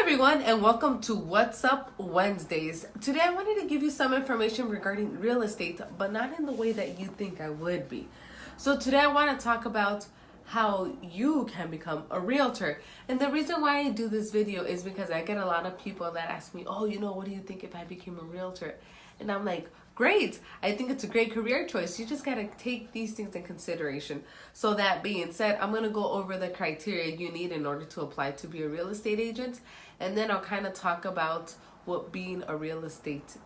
everyone, and welcome to What's Up Wednesdays. Today I wanted to give you some information regarding real estate, but not in the way that you think I would be. So today I want to talk about how you can become a realtor. And the reason why I do this video is because I get a lot of people that ask me, oh, what do you think if I became a realtor? And I'm like, great. I think it's a great career choice. You just got to take these things in consideration. So that being said, I'm going to go over the criteria you need in order to apply to be a real estate agent. And then I'll kind of talk about what being a real estate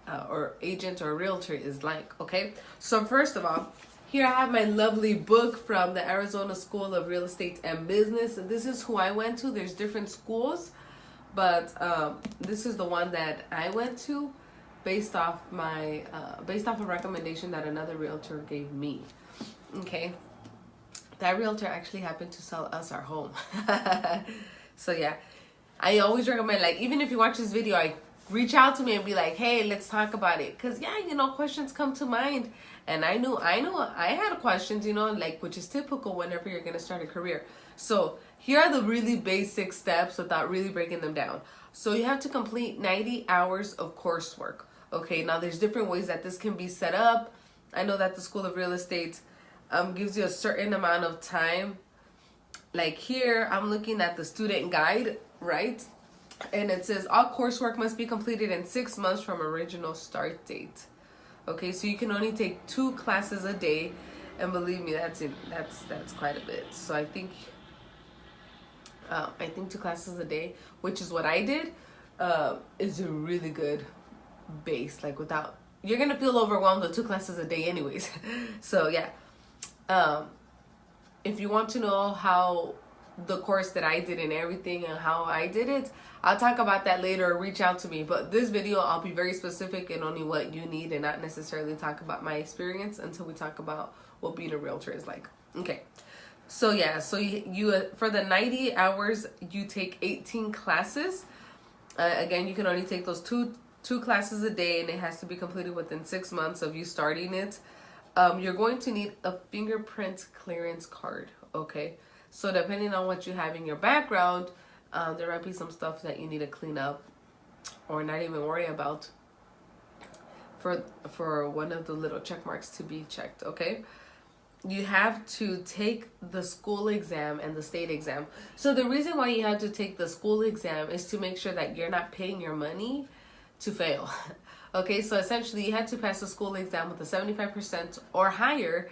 or agent or realtor is like. Okay. So first of all, here I have my lovely book from the Arizona School of Real Estate and Business. And this is who I went to. There's different schools, but this is the one that I went to based off a recommendation that another realtor gave me. Okay. That realtor actually happened to sell us our home. So yeah, I always recommend, like, even if you watch this video, I reach out to me and be like, hey, let's talk about it. Cause yeah, questions come to mind. And I knew I had questions, like, which is typical whenever you're going to start a career. So here are the really basic steps without really breaking them down. So you have to complete 90 hours of coursework. Okay, now there's different ways that this can be set up. I know that the School of Real Estate gives you a certain amount of time. Like here, I'm looking at the student guide, right? And it says all coursework must be completed in 6 months from original start date. Okay, so you can only take 2 classes a day, and believe me, that's quite a bit. So I think 2 classes a day, which is what I did, is a really good base. Like, without, you're gonna feel overwhelmed with 2 classes a day anyways. So yeah, if you want to know how the course that I did and everything and how I did it, I'll talk about that later. Reach out to me. But this video, I'll be very specific in only what you need and not necessarily talk about my experience until we talk about what being a realtor is like. Okay. So yeah, so you for the 90 hours, you take 18 classes. Again, you can only take those two classes a day, and it has to be completed within 6 months of you starting it. You're going to need a fingerprint clearance card. Okay. So depending on what you have in your background, there might be some stuff that you need to clean up or not even worry about for one of the little check marks to be checked. Okay. You have to take the school exam and the state exam. So the reason why you have to take the school exam is to make sure that you're not paying your money to fail. Okay, so essentially you have to pass the school exam with a 75% or higher.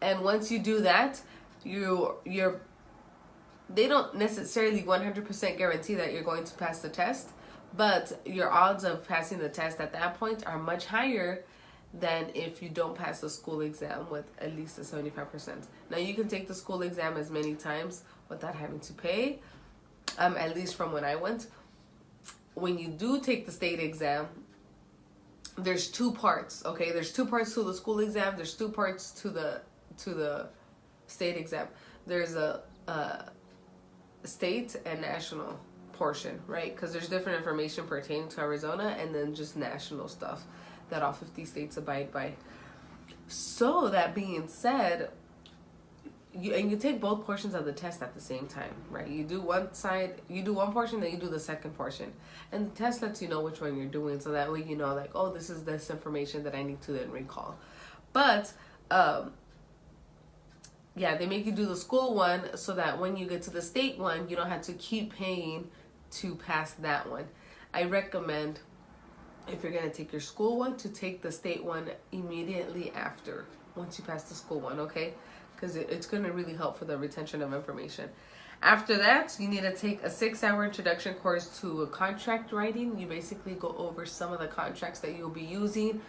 And once you do that, they don't necessarily 100% guarantee that you're going to pass the test, but your odds of passing the test at that point are much higher than if you don't pass the school exam with at least a 75%. Now you can take the school exam as many times without having to pay, at least from when I went. When you do take the state exam, there's 2 parts, okay? There's 2 parts to the school exam. There's 2 parts to the state exam. There's a state and national portion, right? Because there's different information pertaining to Arizona, and then just national stuff that all 50 states abide by. So that being said, you take both portions of the test at the same time, right? You do one portion, then you do the second portion. And the test lets you know which one you're doing, so that way you know, like, oh, this is this information that I need to then recall. But yeah, they make you do the school one so that when you get to the state one, you don't have to keep paying to pass that one. I recommend, if you're going to take your school one, to take the state one immediately after, once you pass the school one, okay? Because it's going to really help for the retention of information. After that, you need to take a 6-hour introduction course to contract writing. You basically go over some of the contracts that you'll be using.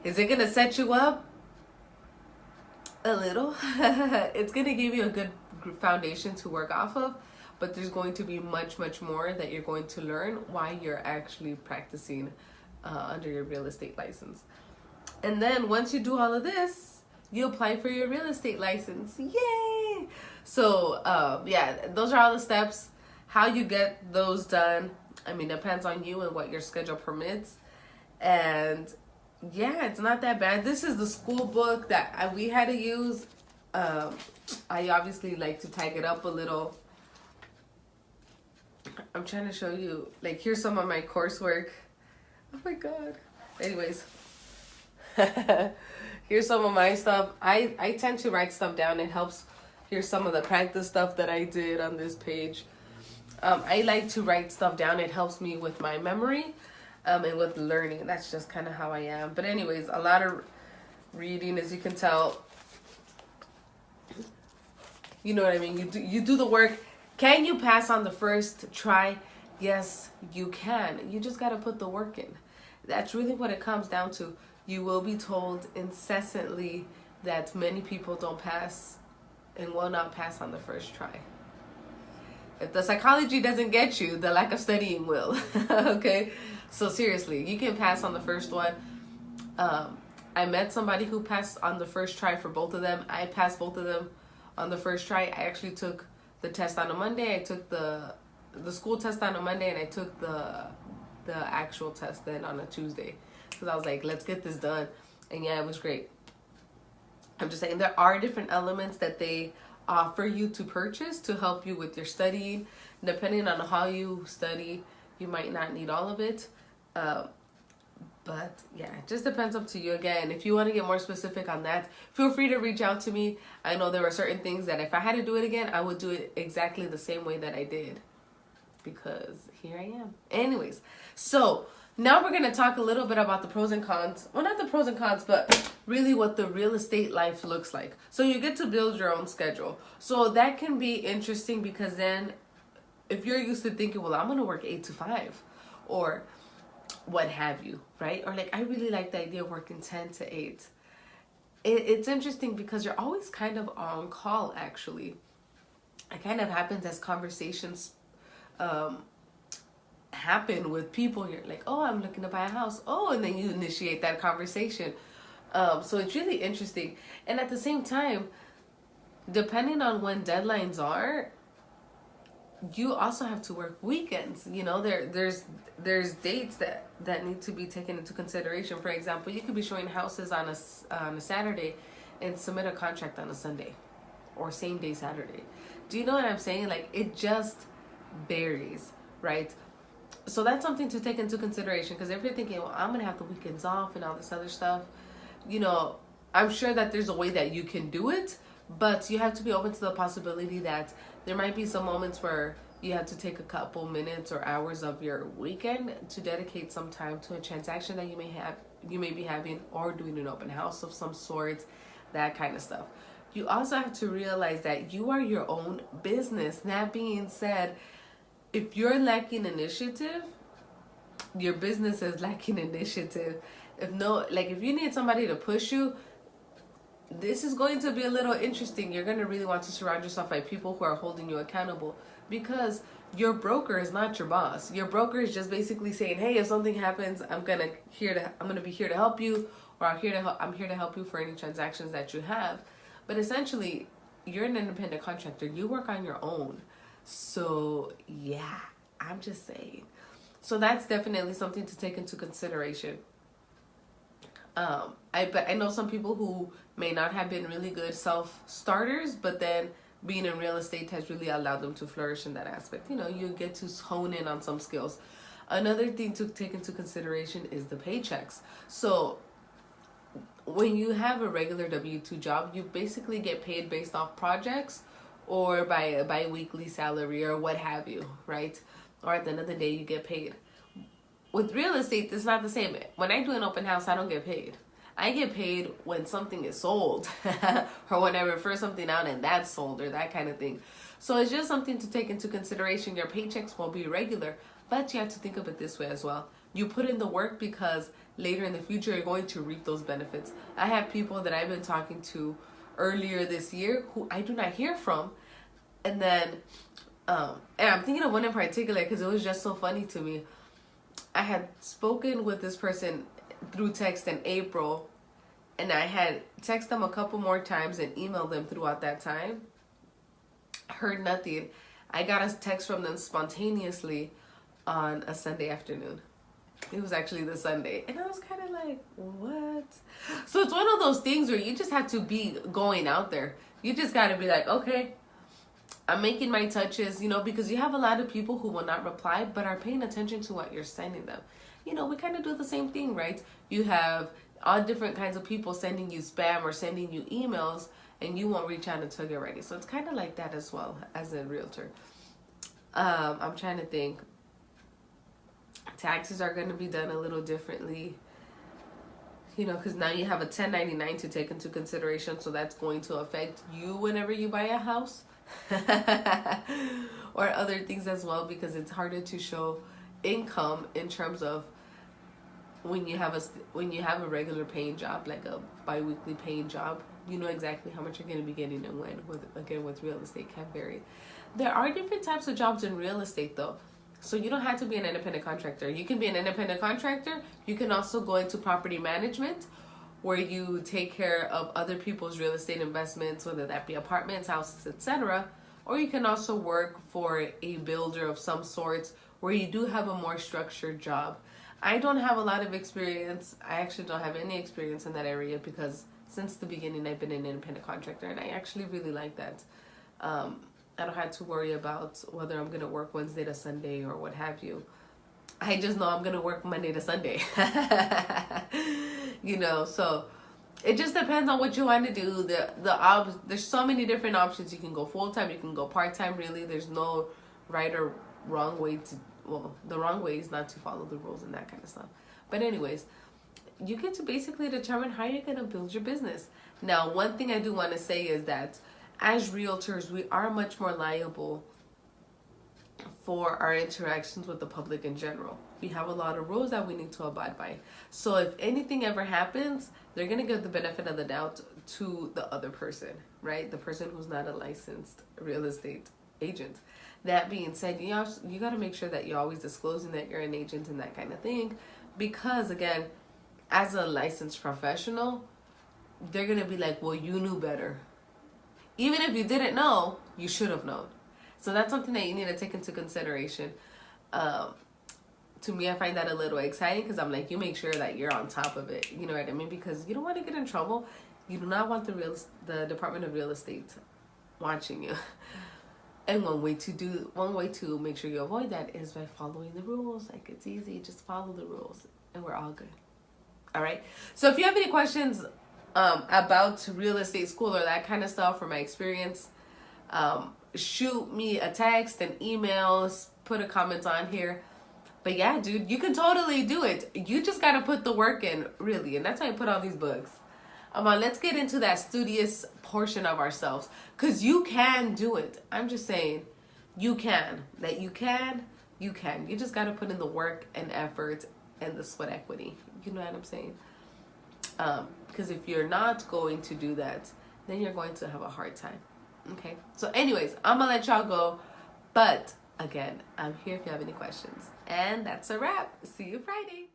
Is it going to set you up? A little. It's going to give you a good foundation to work off of, but there's going to be much, much more that you're going to learn while you're actually practicing under your real estate license. And then once you do all of this, you apply for your real estate license. Yay! So yeah, those are all the steps. How you get those done, I mean, depends on you and what your schedule permits. And yeah, it's not that bad. This is the school book that we had to use. I obviously like to tag it up a little I'm trying to show you, like, here's some of my coursework. Oh my God. Anyways, here's some of my stuff. I tend to write stuff down. It helps. Here's some of the practice stuff that I did on this page. I like to write stuff down. It helps me with my memory and with learning. That's just kind of how I am. But anyways, a lot of reading, as you can tell. You know what I mean? You do the work. Can you pass on the first try? Yes, you can. You just got to put the work in. That's really what it comes down to. You will be told incessantly that many people don't pass and will not pass on the first try. If the psychology doesn't get you, the lack of studying will. Okay? So seriously, you can pass on the first one. I met somebody who passed on the first try for both of them. I passed both of them on the first try. I actually took the test on a Monday. I took the school test on a Monday, and I took the actual test then on a Tuesday, because I was like, let's get this done. And yeah, it was great. I'm just saying, there are different elements that they offer you to purchase to help you with your studying. Depending on how you study, you might not need all of it. But yeah, it just depends up to you. Again, if you want to get more specific on that, feel free to reach out to me. I know there were certain things that if I had to do it again, I would do it exactly the same way that I did, because here I am. Anyways, so now we're going to talk a little bit about the pros and cons. Well, not the pros and cons, but really what the real estate life looks like. So you get to build your own schedule. So that can be interesting, because then if you're used to thinking, well, I'm going to work 8 to 5 or what have you, right? Or like, I really like the idea of working 10 to 8. It's interesting because you're always kind of on call, actually. It kind of happens as conversations happen with people. You're like, oh, I'm looking to buy a house. Oh, and then you initiate that conversation. So it's really interesting. And at the same time, depending on when deadlines are, you also have to work weekends. You know, there's dates that need to be taken into consideration. For example, you could be showing houses on a Saturday and submit a contract on a Sunday, or same day Saturday. Do you know what I'm saying? Like, it just varies, right? So that's something to take into consideration, because if you're thinking, well, I'm gonna have the weekends off and all this other stuff, you know, I'm sure that there's a way that you can do it, but you have to be open to the possibility that there might be some moments where you have to take a couple minutes or hours of your weekend to dedicate some time to a transaction that you may be having, or doing an open house of some sort, that kind of stuff. You also have to realize that you are your own business. That being said, if you're lacking initiative, your business is lacking initiative. If you need somebody to push you, this is going to be a little interesting. You're going to really want to surround yourself by people who are holding you accountable, because your broker is not your boss. Your broker is just basically saying, hey, if something happens, I'm going to be here to help you, or I'm here to help you for any transactions that you have. But essentially, you're an independent contractor. You work on your own. So yeah, I'm just saying. So that's definitely something to take into consideration. I know some people who may not have been really good self-starters, but then being in real estate has really allowed them to flourish in that aspect. You know, you get to hone in on some skills. Another thing to take into consideration is the paychecks. So when you have a regular W-2 job, you basically get paid based off projects, or by a bi-weekly salary, or what have you, right? Or at the end of the day, you get paid. With real estate, it's not the same. When I do an open house, I don't get paid. I get paid when something is sold, or when I refer something out and that's sold, or that kind of thing. So it's just something to take into consideration. Your paychecks won't be regular, but you have to think of it this way as well. You put in the work because later in the future, you're going to reap those benefits. I have people that I've been talking to earlier this year who I do not hear from. And then, and I'm thinking of one in particular because it was just so funny to me. I had spoken with this person through text in April, and I had texted them a couple more times and emailed them throughout that time. Heard nothing. I got a text from them spontaneously on a Sunday afternoon. It was actually the Sunday. And I was kind of like, what? So it's one of those things where you just have to be going out there. You just got to be like, okay, I'm making my touches, because you have a lot of people who will not reply but are paying attention to what you're sending them. We kind of do the same thing, right? You have all different kinds of people sending you spam or sending you emails, and you won't reach out until you're ready. So it's kind of like that as well as a realtor. I'm trying to think. Taxes are going to be done a little differently, because now you have a 1099 to take into consideration. So that's going to affect you whenever you buy a house or other things as well, because it's harder to show income in terms of when you have a regular paying job, like a bi-weekly paying job. You know exactly how much you're going to be getting and when. With real estate can vary. There are different types of jobs in real estate though. So you don't have to be an independent contractor. You can be an independent contractor. You can also go into property management, where you take care of other people's real estate investments, whether that be apartments, houses, etc. Or you can also work for a builder of some sort, where you do have a more structured job. I don't have a lot of experience. I actually don't have any experience in that area, because since the beginning I've been an independent contractor, and I actually really like that. I don't have to worry about whether I'm going to work Wednesday to Sunday or what have you. I just know I'm going to work Monday to Sunday. So it just depends on what you want to do. There's so many different options. You can go full-time, you can go part-time. Really, there's no right or wrong way to, the wrong way is not to follow the rules and that kind of stuff. But anyways, you get to basically determine how you're going to build your business. Now, one thing I do want to say is that as realtors, we are much more liable for our interactions with the public in general. We have a lot of rules that we need to abide by. So if anything ever happens, they're going to give the benefit of the doubt to the other person, right? The person who's not a licensed real estate agent. That being said, you got to make sure that you're always disclosing that you're an agent and that kind of thing. Because again, as a licensed professional, they're going to be like, well, you knew better. Even if you didn't know, you should have known. So that's something that you need to take into consideration. To me, I find that a little exciting, because I'm like, you make sure that you're on top of it. You know what I mean? Because you don't want to get in trouble. You do not want the Department of Real Estate watching you. And one way to make sure you avoid that is by following the rules. Like, it's easy. Just follow the rules and we're all good. All right. So if you have any questions about real estate school or that kind of stuff, or my experience, shoot me a text, an email, put a comment on here. But yeah, dude, you can totally do it. You just got to put the work in, really. And that's why I put all these books. Let's get into that studious portion of ourselves, because you can do it. I'm just saying, you can. That you can. You just got to put in the work and effort and the sweat equity. You know what I'm saying? Because if you're not going to do that, then you're going to have a hard time. Okay? So anyways, I'm going to let y'all go. But again, I'm here if you have any questions. And that's a wrap. See you Friday.